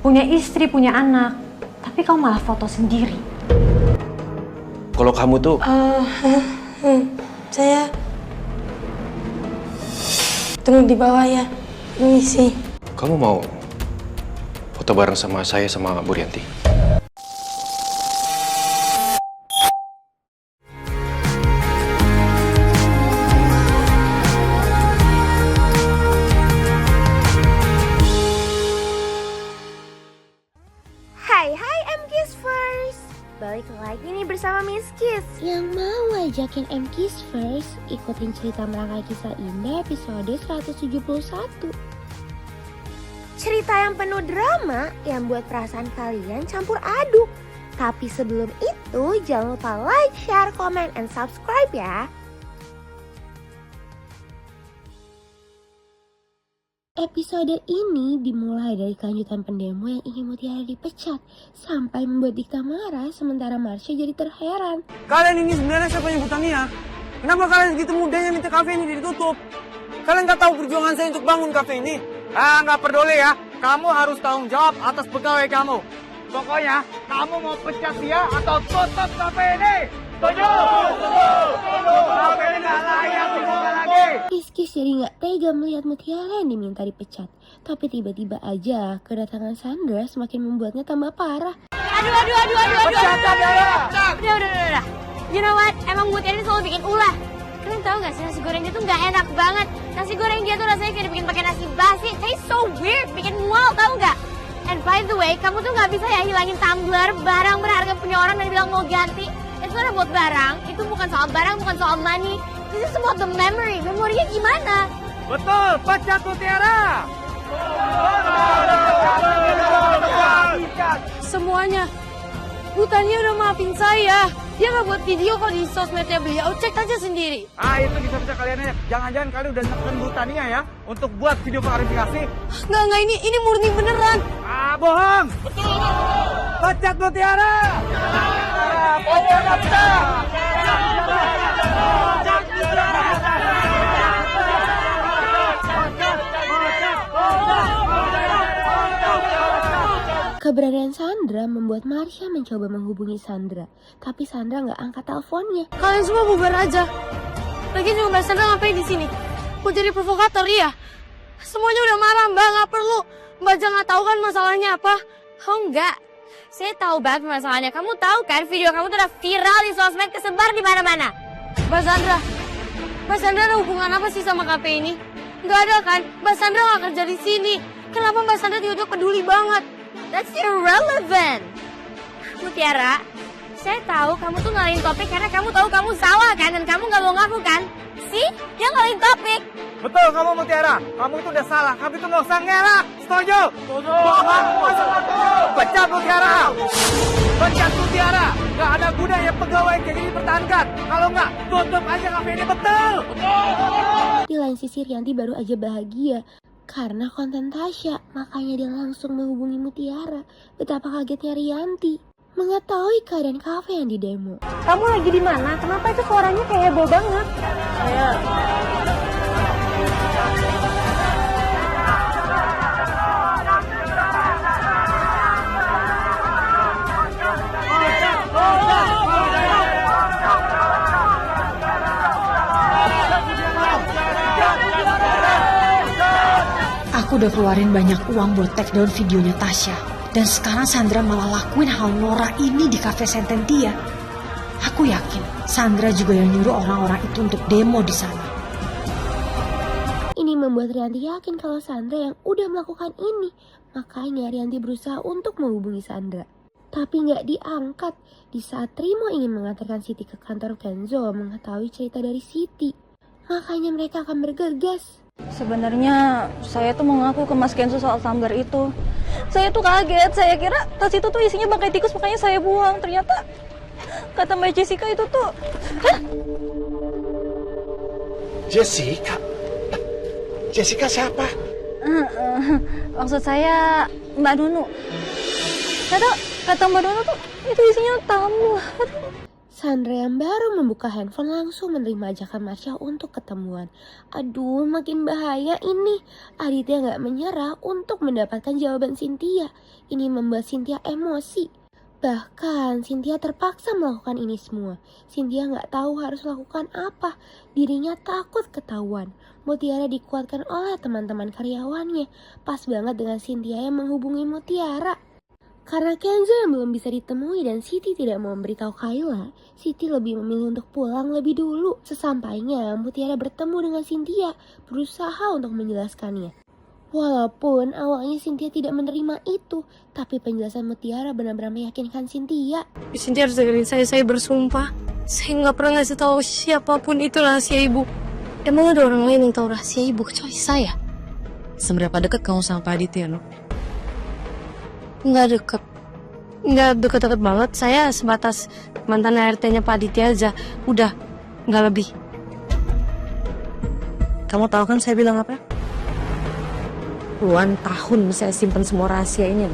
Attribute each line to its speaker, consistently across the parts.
Speaker 1: punya istri, punya anak. Tapi kamu malah foto sendiri.
Speaker 2: Kalau kamu tuh...
Speaker 3: Saya... Tunggu di bawah ya. Permisi.
Speaker 2: Kamu mau foto bareng sama saya sama Bu Rianti?
Speaker 4: Hai M-Kiss First. Balik lagi nih bersama Miss Kiss yang mau ngajakin M-Kiss First ikutin cerita Merangkai Kisah Indah episode 171. Cerita yang penuh drama yang buat perasaan kalian campur aduk. Tapi sebelum itu jangan lupa like, share, comment, and subscribe ya. Episode ini dimulai dari kelanjutan pendemo yang ingin Mutiara dipecat sampai membuat Dikta marah sementara Marsha jadi terheran.
Speaker 5: Kalian ini sebenarnya siapa yang Tania? Kenapa kalian segitu mudahnya minta kafe ini ditutup? Kalian nggak tahu perjuangan saya untuk bangun kafe ini? Nggak peduli ya. Kamu harus tanggung jawab atas pegawai kamu. Pokoknya kamu mau pecat dia atau tutup kafe ini. Setuju? Kafe ini nggak layak dibuka lagi.
Speaker 4: Kiss jadi nggak tega melihat Mutiara yang diminta dipecat. Tapi tiba-tiba aja kedatangan Sandra semakin membuatnya tambah parah.
Speaker 6: Aduh. Udah. You know what? Emang Mutiara ini selalu bikin ulah. Kalian tahu nggak sih nasi goreng dia tuh nggak enak banget. Nasi goreng dia tuh rasanya kayak dibikin pakai nasi basi. Tastes so weird, bikin mual tahu nggak? And by the way, kamu tuh nggak bisa ya hilangin tumbler barang berharga punya orang dan bilang mau ganti. Itu ada buat barang. Itu bukan soal barang, bukan soal money. This is about the memory. Memorinya gimana?
Speaker 5: Betul, pecat Mutiara.
Speaker 6: Semuanya. Butania udah maafin saya. Dia nggak buat video kok di sosmednya beliau. Cek aja sendiri.
Speaker 5: Itu bisa kalian aja. Jangan-jangan kalian udah neken Bu Tania ya untuk buat video klarifikasi.
Speaker 6: Nggak, ini murni beneran.
Speaker 5: Bohong. Betul. Pecat Mutiara.
Speaker 4: Keberadaan Sandra membuat Marsha mencoba menghubungi Sandra. Tapi Sandra nggak angkat teleponnya.
Speaker 6: Kalian semua bubar aja. Lagi juga Mbak Sandra ngapain di sini? Mau jadi provokator ya? Semuanya udah marah Mbak, nggak perlu. Mbak jangan tahu kan masalahnya apa? Oh enggak. Saya tahu banget masalahnya. Kamu tahu kan video kamu tuh udah viral di sosmed, kesebar di mana-mana. Mbak Sandra ada hubungan apa sih sama kafe ini? Nggak ada kan? Mbak Sandra nggak kerja di sini. Kenapa Mbak Sandra tiba-tiba peduli banget? That's irrelevant. Mutiara, saya tahu kamu tuh ngalahin topik karena kamu tahu kamu salah kan? Dan kamu nggak mau ngaku kan? See? Dia ngalahin topik.
Speaker 5: Betul kamu Mutiara. Kamu itu udah salah. Kamu itu nggak usah ngelak. Setuju? Setuju. Pecat Mutiara. Pecat Mutiara. Nggak ada gunanya pegawai kayak gini dipertahankan. Kalau nggak, tutup aja kafe ini. Betul.
Speaker 4: Di lain sisi Rianti baru aja bahagia karena konten Tasya, makanya dia langsung menghubungi Mutiara. Betapa kagetnya Rianti mengetahui keadaan kafe yang didemo.
Speaker 1: Kamu lagi di mana? Kenapa itu suaranya kayak heboh banget?
Speaker 7: Aku udah keluarin banyak uang buat take down videonya Tasya. Dan sekarang Sandra malah lakuin hal norak ini di cafe Sententia. Aku yakin Sandra juga yang nyuruh orang-orang itu untuk demo di sana.
Speaker 4: Ini membuat Rianti yakin kalau Sandra yang udah melakukan ini. Makanya Rianti berusaha untuk menghubungi Sandra. Tapi nggak diangkat di saat Trimo ingin mengantarkan Siti ke kantor Kenzo mengetahui cerita dari Siti. Makanya mereka akan bergegas.
Speaker 8: Sebenarnya saya tuh mau ngaku ke Mas Kenzo soal tumbler itu. Saya tuh kaget, saya kira tas itu tuh isinya bangkai tikus makanya saya buang. Ternyata kata Mbak Jessica itu tuh... Hah?
Speaker 9: Jessica? Jessica siapa?
Speaker 8: Maksud saya Mbak Nunu. Kata Mbak Nunu tuh itu isinya tumbler.
Speaker 4: Sandra yang baru membuka handphone langsung menerima ajakan Marsha untuk ketemuan. Aduh, makin bahaya ini. Aditya gak menyerah untuk mendapatkan jawaban Cynthia. Ini membuat Cynthia emosi. Bahkan Cynthia terpaksa melakukan ini semua. Cynthia gak tahu harus lakukan apa. Dirinya takut ketahuan. Mutiara dikuatkan oleh teman-teman karyawannya. Pas banget dengan Cynthia yang menghubungi Mutiara. Karena Kenzo yang belum bisa ditemui dan Siti tidak mau memberitahu Kayla, Siti lebih memilih untuk pulang lebih dulu. Sesampainya Mutiara bertemu dengan Cynthia, berusaha untuk menjelaskannya. Walaupun awalnya Cynthia tidak menerima itu, tapi penjelasan Mutiara benar-benar meyakinkan Cynthia.
Speaker 6: Cynthia harus dengerin saya bersumpah. Saya gak pernah ngasih tahu siapapun itu rahasia ibu. Emang ada orang lain yang tahu rahasia ibu kecuali saya?
Speaker 10: Seberapa dekat kamu sama Pak Aditya, no?
Speaker 6: Nggak deket banget. Saya sebatas mantan ART-nya Pak Aditya aja. Udah, nggak lebih.
Speaker 10: Kamu tahu kan saya bilang apa? Puluhan tahun saya simpan semua rahasia ini.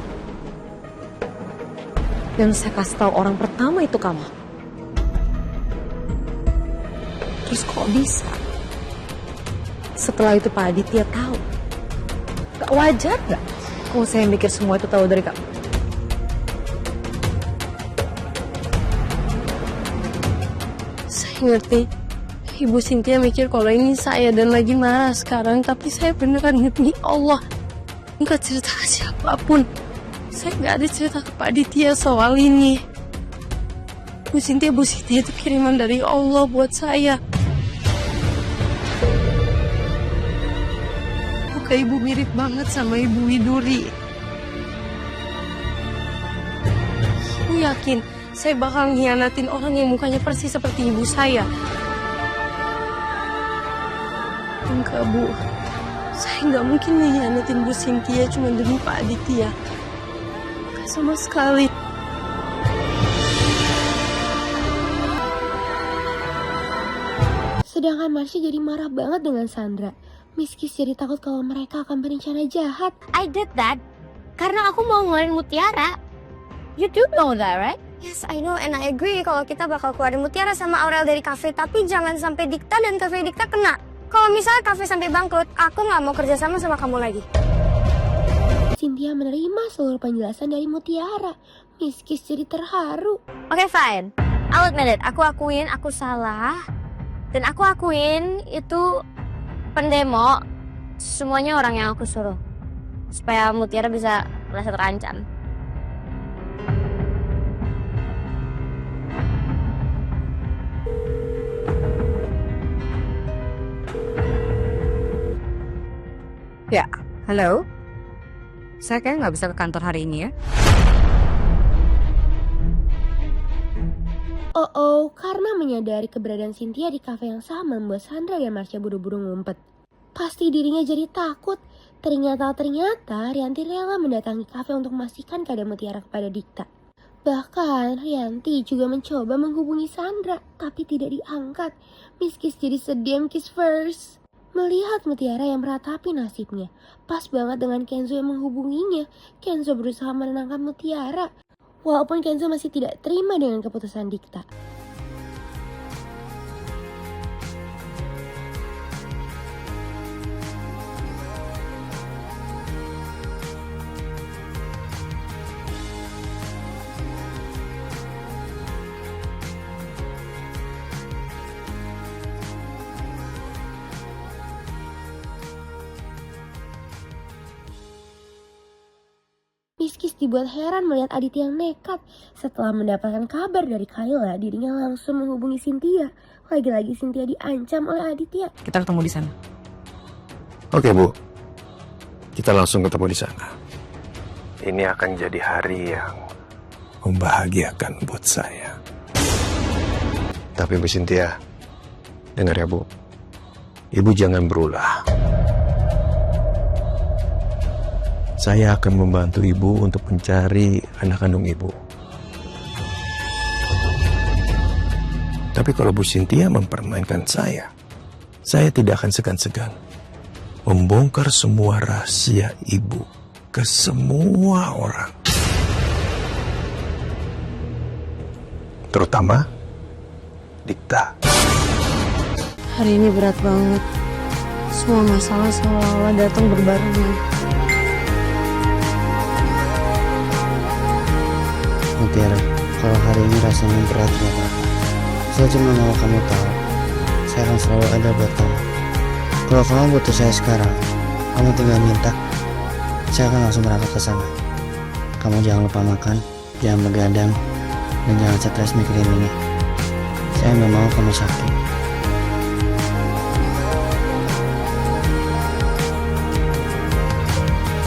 Speaker 10: Dan saya kasih tahu orang pertama itu kamu. Terus kok bisa? Setelah itu Pak Aditya tahu. Gak wajar gak? Kalau saya mikir semua itu tahu dari kamu.
Speaker 6: Saya ngerti. Ibu Cynthia mikir kalau ini saya dan lagi marah sekarang. Tapi saya beneran demi Allah nggak cerita ke siapapun. Saya nggak ada cerita ke Pak Aditya soal ini. Bu Cynthia itu kiriman dari Allah buat saya. Muka ibu mirip banget sama ibu Widuri. Aku yakin saya bakal ngianatin orang yang mukanya persis seperti ibu saya. Enggak, Bu. Saya nggak mungkin ngianatin Bu Cynthia cuma demi Pak Aditya. Nggak sama sekali.
Speaker 4: Sedangkan Marsha jadi marah banget dengan Sandra. Miskis jadi takut kalau mereka akan berencana jahat.
Speaker 6: I did that karena aku mau ngeluarin Mutiara. You do know that, right? Yes, I know and I agree kalau kita bakal keluarin Mutiara sama Aurel dari kafe. Tapi jangan sampai Dikta dan kafe Dikta kena. Kalau misalnya kafe sampai bangkrut, aku nggak mau kerjasama sama kamu lagi.
Speaker 4: Cynthia menerima seluruh penjelasan dari Mutiara. Miskis jadi terharu.
Speaker 6: Okay, fine. I'll admit it. Aku akuin aku salah. Dan aku akuin itu pendemo semuanya orang yang aku suruh. Supaya Mutiara bisa merasa terancam.
Speaker 10: Ya, halo. Saya kayaknya nggak bisa ke kantor hari ini ya.
Speaker 4: Karena menyadari keberadaan Cynthia di kafe yang sama membuat Sandra dan Marsha buru-buru ngumpet. Pasti dirinya jadi takut. Ternyata Rianti rela mendatangi kafe untuk memastikan keadaan Mutiara kepada Dikta. Bahkan Rianti juga mencoba menghubungi Sandra, tapi tidak diangkat. Miskis jadi sedih, kiss first. Melihat Mutiara yang meratapi nasibnya, pas banget dengan Kenzo yang menghubunginya. Kenzo berusaha menenangkan Mutiara, walaupun Kenzo masih tidak terima dengan keputusan Dikta. Miskis dibuat heran melihat Aditya yang nekat. Setelah mendapatkan kabar dari Kayla, dirinya langsung menghubungi Cynthia. Lagi-lagi Cynthia diancam oleh Aditya.
Speaker 10: Kita ketemu di sana.
Speaker 2: Oke, Bu. Kita langsung ketemu di sana. Ini akan jadi hari yang membahagiakan buat saya. Tapi Bu Cynthia, dengar ya, Bu. Ibu jangan berulah. Saya akan membantu ibu untuk mencari anak kandung ibu. Tapi kalau Bu Cynthia mempermainkan saya tidak akan segan-segan membongkar semua rahasia ibu ke semua orang. Terutama Dikta.
Speaker 3: Hari ini berat banget. Semua masalah seolah-olah datang berbarengan.
Speaker 11: Mutiara, kalau hari ini rasanya berat buat aku. Saya cuma mau kamu tahu, saya akan selalu ada buat kamu. Kalau kamu butuh saya sekarang, kamu tinggal minta. Saya akan langsung berangkat ke sana. Kamu jangan lupa makan, jangan begadang, dan jangan stres mikirin ini. Saya nggak mau kamu sakit.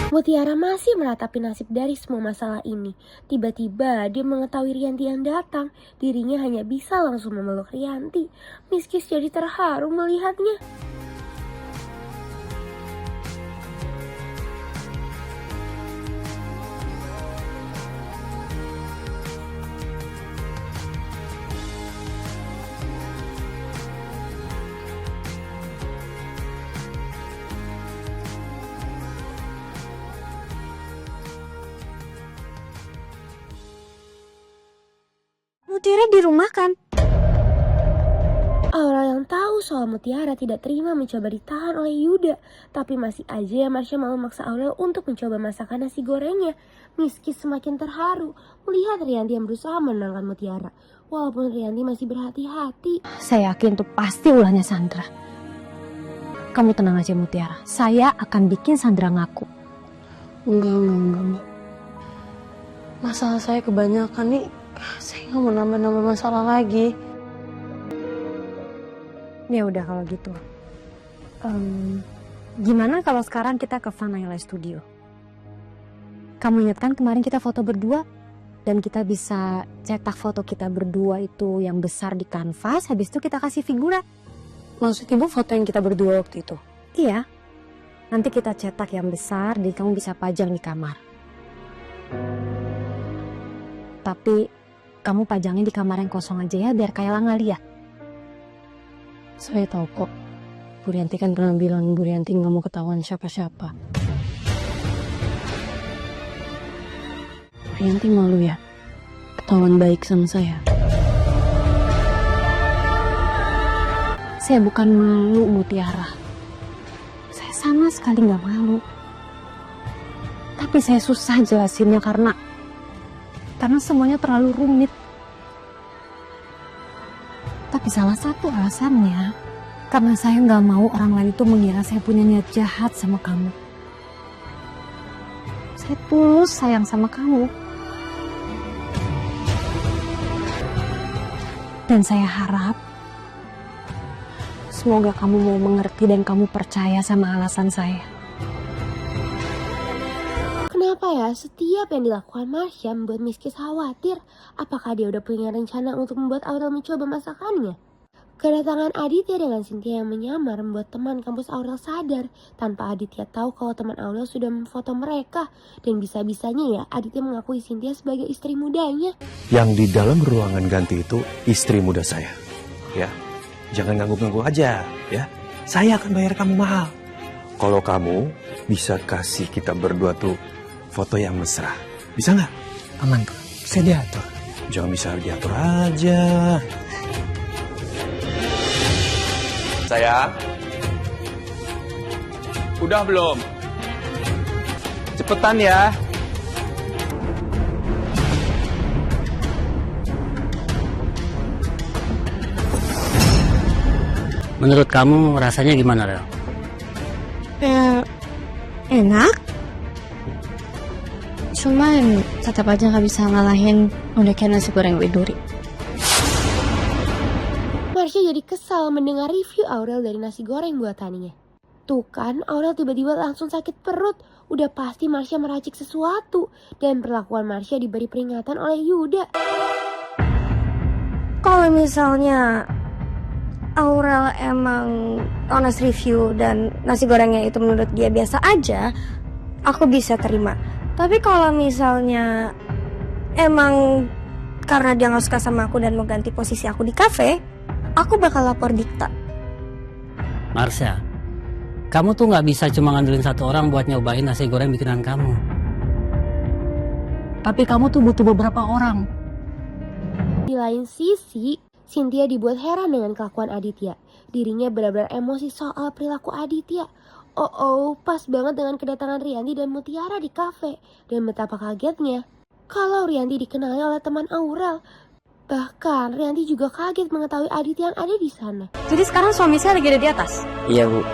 Speaker 4: Mutiara masih meratapi nasib dari semua masalah ini. Tiba-tiba dia mengetahui Rianti yang datang. Dirinya hanya bisa langsung memeluk Rianti. Miskis jadi terharu melihatnya.
Speaker 1: Mutiara di rumah kan?
Speaker 4: Aurel yang tahu soal Mutiara tidak terima mencoba ditahan oleh Yuda. Tapi masih aja Marsha mau memaksa Aurel untuk mencoba masakan nasi gorengnya. Miskis semakin terharu melihat Rianti yang berusaha menenangkan Mutiara. Walaupun Rianti masih berhati-hati.
Speaker 1: Saya yakin itu pasti ulahnya Sandra. Kamu tenang aja Mutiara. Saya akan bikin Sandra ngaku.
Speaker 3: Enggak. Masalah saya kebanyakan nih. Saya nggak mau nambah-nambah masalah lagi.
Speaker 1: Ya udah kalau gitu. Gimana kalau sekarang kita ke Vanilla Studio? Kamu ingat kan kemarin kita foto berdua? Dan kita bisa cetak foto kita berdua itu yang besar di kanvas. Habis itu kita kasih figuran.
Speaker 3: Maksud ibu foto yang kita berdua waktu itu?
Speaker 1: Iya. Nanti kita cetak yang besar dan kamu bisa pajang di kamar. Tapi kamu pajangin di kamar yang kosong aja ya, biar Kayla nggak lihat.
Speaker 3: Saya tahu kok. Bu Rianti kan pernah bilang Bu Rianti nggak mau ketahuan siapa-siapa. Bu Rianti malu ya, ketahuan baik sama saya.
Speaker 1: Saya bukan malu, Mutiara. Saya sama sekali nggak malu. Tapi saya susah jelasinnya karena semuanya terlalu rumit. Tapi salah satu alasannya karena saya nggak mau orang lain itu mengira saya punya niat jahat sama kamu. Saya tulus sayang sama kamu. Dan saya harap semoga kamu mau mengerti dan kamu percaya sama alasan saya.
Speaker 4: Kenapa ya setiap yang dilakukan Marsha membuat Miskis khawatir? Apakah dia udah punya rencana untuk membuat Aurel mencoba masakannya? Kedatangan Aditya dengan Cynthia yang menyamar membuat teman kampus Aurel sadar. Tanpa Aditya tahu kalau teman Aurel sudah memfoto mereka. Dan bisa-bisanya ya Aditya mengakui Cynthia sebagai istri mudanya.
Speaker 2: Yang di dalam ruangan ganti itu istri muda saya. Ya, jangan ngangguk-ngangguk aja ya. Saya akan bayar kamu mahal. Kalau kamu bisa kasih kita berdua tuh foto yang mesra. Bisa nggak?
Speaker 5: Aman tuh, bisa diatur.
Speaker 2: Jangan bisa diatur aja.
Speaker 5: Sayang, udah belum? Cepetan ya.
Speaker 11: Menurut kamu rasanya gimana, Rel?
Speaker 8: Enak. Cuman tetap aja gak bisa ngalahin udahnya nasi goreng widuri.
Speaker 4: Marsha jadi kesal mendengar review Aurel dari nasi goreng buatannya. Tuh kan, Aurel tiba-tiba langsung sakit perut. Udah pasti Marsha meracik sesuatu. Dan perlakuan Marsha diberi peringatan oleh Yuda.
Speaker 8: Kalau misalnya Aurel emang honest review dan nasi gorengnya itu menurut dia biasa aja, aku bisa terima. Tapi kalau misalnya emang karena dia gak suka sama aku dan mau ganti posisi aku di kafe, aku bakal lapor Dikta.
Speaker 11: Marsha, kamu tuh gak bisa cuma ngandelin satu orang buat nyobain nasi goreng bikinan kamu.
Speaker 1: Tapi kamu tuh butuh beberapa orang.
Speaker 4: Di lain sisi, Cynthia dibuat heran dengan kelakuan Aditya. Dirinya benar-benar emosi soal perilaku Aditya. Pas banget dengan kedatangan Rianti dan Mutiara di kafe. Dan betapa kagetnya kalau Rianti dikenali oleh teman Aurel. Bahkan Rianti juga kaget mengetahui Aditya yang ada di sana.
Speaker 3: Jadi sekarang suami saya lagi ada di atas?
Speaker 11: Iya, Bu.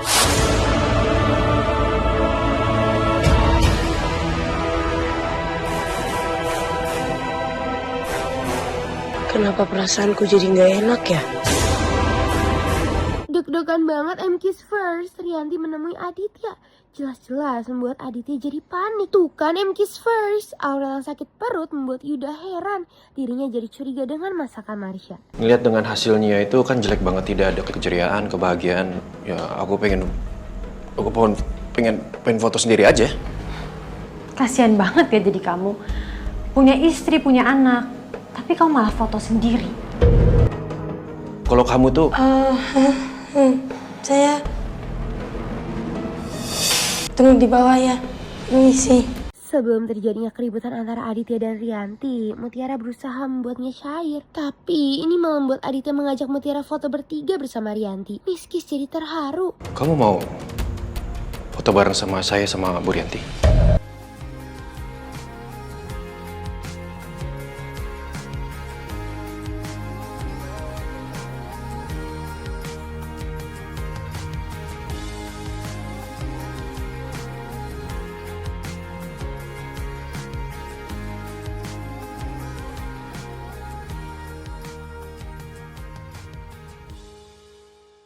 Speaker 10: Kenapa perasaanku jadi nggak enak ya?
Speaker 4: Deg-degan banget Kiss First. Rianti menemui Aditya. Jelas-jelas membuat Aditya jadi panik. Tuh kan Kiss First. Aurel yang sakit perut membuat Yuda heran. Dirinya jadi curiga dengan masakan Marsha.
Speaker 2: Ngeliat dengan hasilnya itu kan jelek banget, tidak ada keceriaan, kebahagiaan. Ya aku pengen foto sendiri aja.
Speaker 3: Kasian banget ya jadi kamu. Punya istri, punya anak. Tapi kamu malah foto sendiri.
Speaker 2: Kalau kamu tuh...
Speaker 10: Saya... Tunggu di bawah ya. Permisi.
Speaker 4: Sebelum terjadinya keributan antara Aditya dan Rianti, Mutiara berusaha membuatnya cair. Tapi ini malah membuat Aditya mengajak Mutiara foto bertiga bersama Rianti. Miss Kiss jadi terharu.
Speaker 2: Kamu mau foto bareng sama saya sama Bu Rianti?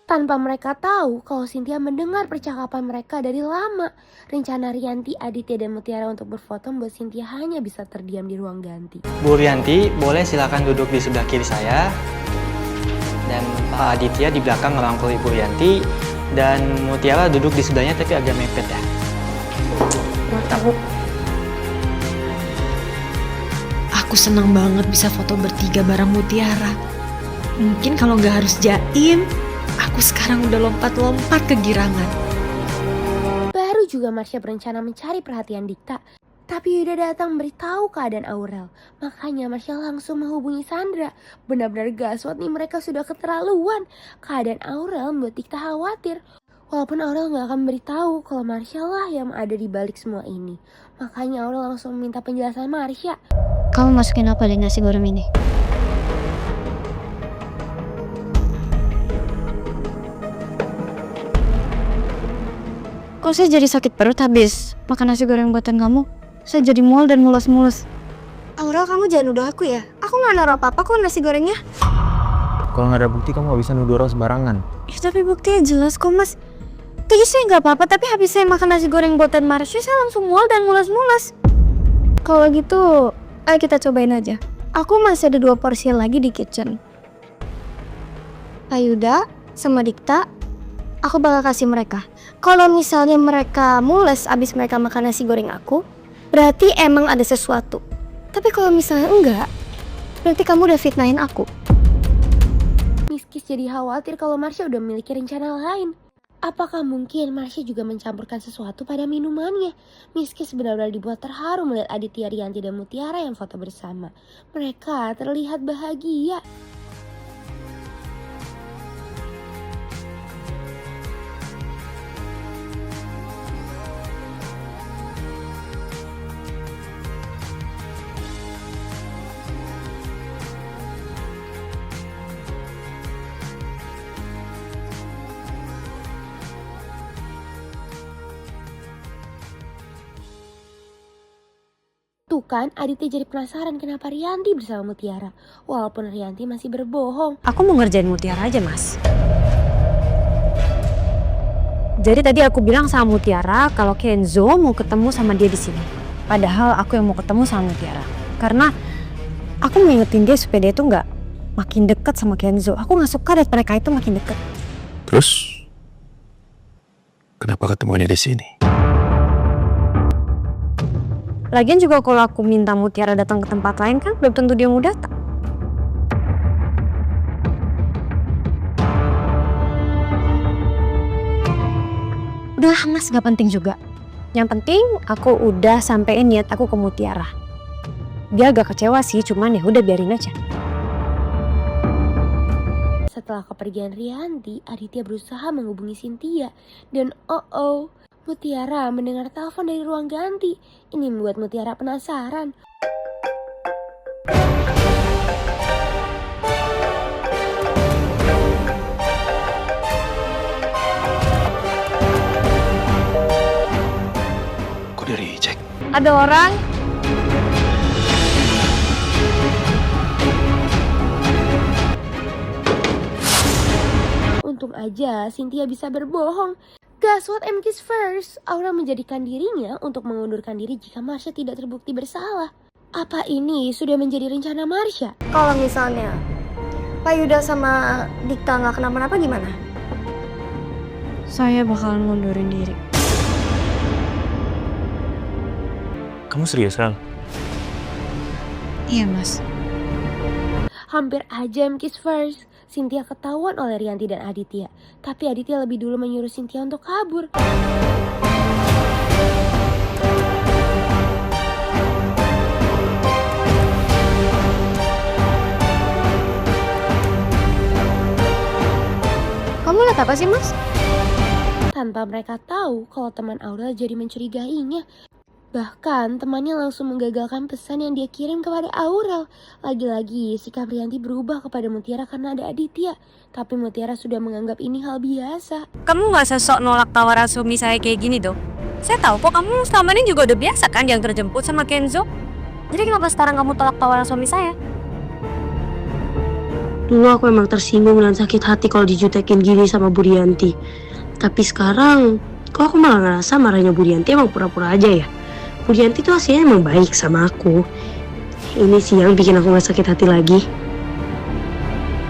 Speaker 4: Tanpa mereka tahu kalau Cynthia mendengar percakapan mereka dari lama. Rencana Rianti, Aditya, dan Mutiara untuk berfoto membuat Cynthia hanya bisa terdiam di ruang ganti.
Speaker 12: Bu Rianti, boleh silakan duduk di sebelah kiri saya. Dan Pak Aditya di belakang ngerangkul Ibu Rianti. Dan Mutiara duduk di sebelahnya tapi agak mepet ya.
Speaker 7: Aku senang banget bisa foto bertiga bareng Mutiara. Mungkin kalau nggak harus jaim, aku sekarang udah lompat-lompat kegirangan.
Speaker 4: Baru juga Marsha berencana mencari perhatian Dikta. Tapi Yuda datang memberitahu keadaan Aurel. Makanya Marsha langsung menghubungi Sandra. Benar-benar gaswat nih, mereka sudah keterlaluan. Keadaan Aurel membuat Dikta khawatir. Walaupun Aurel gak akan memberitahu kalau Marsha lah yang ada di balik semua ini. Makanya Aurel langsung meminta penjelasan Marsha.
Speaker 1: Kamu masukin apa di nasi goreng ini? Kok saya jadi sakit perut habis makan nasi goreng buatan kamu? Saya jadi mual dan mulus-mulus.
Speaker 8: Aurel, kamu jangan nuduh aku ya. Aku gak naruh apa-apa kok nasi gorengnya.
Speaker 13: Kalau nggak ada bukti kamu gak bisa nuduh orang sembarangan.
Speaker 8: Ya, tapi buktinya jelas kok, Mas. Tadi saya nggak apa-apa, tapi habis saya makan nasi goreng buatan Marsha, saya langsung mual dan mulus-mulus. Kalau gitu, ayo kita cobain aja. Aku masih ada 2 porsi lagi di kitchen. Ayuda sama Dikta, aku bakal kasih mereka. Kalau misalnya mereka mules abis mereka makan nasi goreng aku, berarti emang ada sesuatu. Tapi kalau misalnya enggak, berarti kamu udah fitnahin aku.
Speaker 4: Miss Kiss jadi khawatir kalau Marsha udah memiliki rencana lain. Apakah mungkin Marsha juga mencampurkan sesuatu pada minumannya? Miss Kiss benar-benar dibuat terharu melihat Aditya, Rianti, dan Mutiara yang foto bersama. Mereka terlihat bahagia. Tuh kan, Aditya jadi penasaran kenapa Rianti bersama Mutiara. Walaupun Rianti masih berbohong.
Speaker 1: Aku mau ngerjain Mutiara aja, Mas. Jadi tadi aku bilang sama Mutiara kalau Kenzo mau ketemu sama dia di sini. Padahal aku yang mau ketemu sama Mutiara. Karena aku mau ingetin dia supaya dia tuh nggak makin dekat sama Kenzo. Aku nggak suka lihat mereka itu makin dekat.
Speaker 2: Terus kenapa ketemuannya di sini?
Speaker 1: Lagian juga kalau aku minta Mutiara datang ke tempat lain kan belum tentu dia mau datang. Udah Mas, gak penting juga. Yang penting aku udah sampein niat aku ke Mutiara. Dia agak kecewa sih, cuman ya udah biarin aja.
Speaker 4: Setelah kepergian Rianti, Aditya berusaha menghubungi Cynthia. Dan Mutiara mendengar telepon dari ruang ganti. Ini membuat Mutiara penasaran.
Speaker 2: Kok di-reject?
Speaker 1: Ada orang?
Speaker 4: Untung aja Cynthia bisa berbohong. Guess what M Kiss first? Aura menjadikan dirinya untuk mengundurkan diri jika Marsha tidak terbukti bersalah. Apa ini sudah menjadi rencana Marsha?
Speaker 8: Kalau misalnya Pak Yuda sama Dikta nggak kenapa-napa gimana?
Speaker 3: Saya bakalan ngundurin diri.
Speaker 13: Kamu serius, Ral?
Speaker 3: Iya, Mas.
Speaker 4: Hampir aja M Kiss first. Cynthia ketahuan oleh Rianti dan Aditya. Tapi Aditya lebih dulu menyuruh Cynthia untuk kabur.
Speaker 1: Kamu lihat apa sih, Mas?
Speaker 4: Tanpa mereka tahu kalau teman Aurel jadi mencurigainya. Bahkan temannya langsung menggagalkan pesan yang dia kirim kepada Aurel. Lagi-lagi sikap Rianti berubah kepada Mutiara karena ada Aditya. Tapi Mutiara sudah menganggap ini hal biasa.
Speaker 1: Kamu gak sesok nolak tawaran suami saya kayak gini dong. Saya tahu kok kamu selama ini juga udah biasa kan yang terjemput sama Kenzo. Jadi kenapa sekarang kamu tolak tawaran suami saya?
Speaker 14: Dulu aku emang tersinggung dan sakit hati kalau dijutekin gini sama Bu Rianti. Tapi sekarang, kok aku malah ngerasa marahnya Bu Rianti emang pura-pura aja ya. Bu Rianti tuh aslinya emang baik sama aku. Ini sih yang bikin aku gak sakit hati lagi.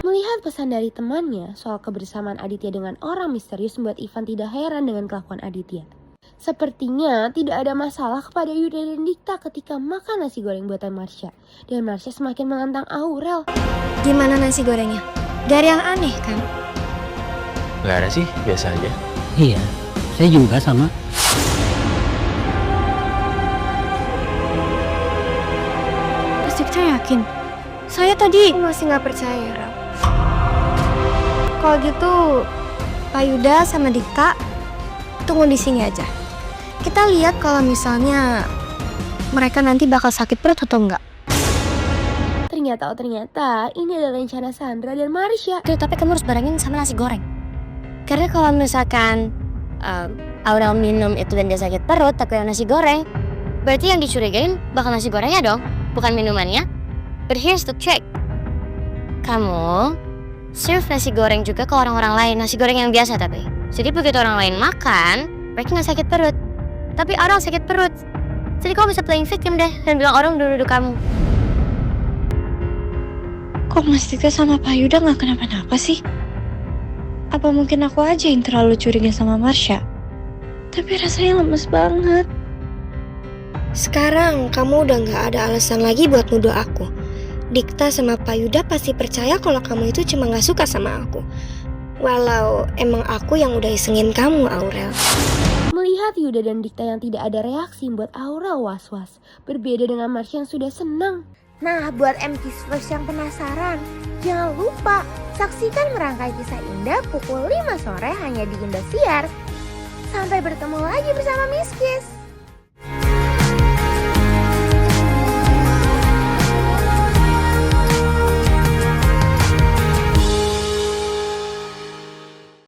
Speaker 4: Melihat pesan dari temannya soal kebersamaan Aditya dengan orang misterius membuat Ivan tidak heran dengan kelakuan Aditya. Sepertinya tidak ada masalah kepada Yuda dan Dikta ketika makan nasi goreng buatan Marsha. Dan Marsha semakin menantang Aurel.
Speaker 8: Gimana nasi gorengnya? Gak ada yang aneh kan?
Speaker 13: Gak ada sih, biasa aja.
Speaker 15: Iya, saya juga sama.
Speaker 1: Mas Dikta yakin? Saya tadi...
Speaker 8: Aku masih gak percaya, Rel. Kalau gitu, Pak Yuda sama Dikta tunggu di sini aja. Kita lihat kalau misalnya mereka nanti bakal sakit perut atau enggak.
Speaker 4: Ternyata ini adalah rencana Sandra dan Marsha.
Speaker 1: Tapi kamu harus barengin sama nasi goreng. Karena kalau misalkan Aurel minum itu dan dia sakit perut tapi nasi goreng, berarti yang dicurigain bakal nasi gorengnya dong, bukan minumannya. But here's the trick. Kamu serve nasi goreng juga ke orang-orang lain, nasi goreng yang biasa tapi. Jadi begitu orang lain makan, mereka nggak sakit perut. Tapi Aurel sakit perut. Jadi kamu bisa playing victim deh dan bilang orang duduk kamu.
Speaker 7: Kok Mas Dikta sama Pak Yuda gak kenapa-napa sih? Apa mungkin aku aja yang terlalu curiga sama Marsha? Tapi rasanya lemes banget.
Speaker 8: Sekarang kamu udah gak ada alasan lagi buat nuduh aku. Dikta sama Pak Yuda pasti percaya kalau kamu itu cuma gak suka sama aku. Walau emang aku yang udah isengin kamu, Aurel.
Speaker 4: Melihat Yuda dan Dikta yang tidak ada reaksi membuat Aurel was-was. Berbeda dengan Marsha yang sudah senang.
Speaker 16: Nah, buat MKiss First yang penasaran, jangan lupa saksikan merangkai kisah indah pukul 5 sore hanya di Indosiar. Sampai bertemu lagi bersama Miss Kiss.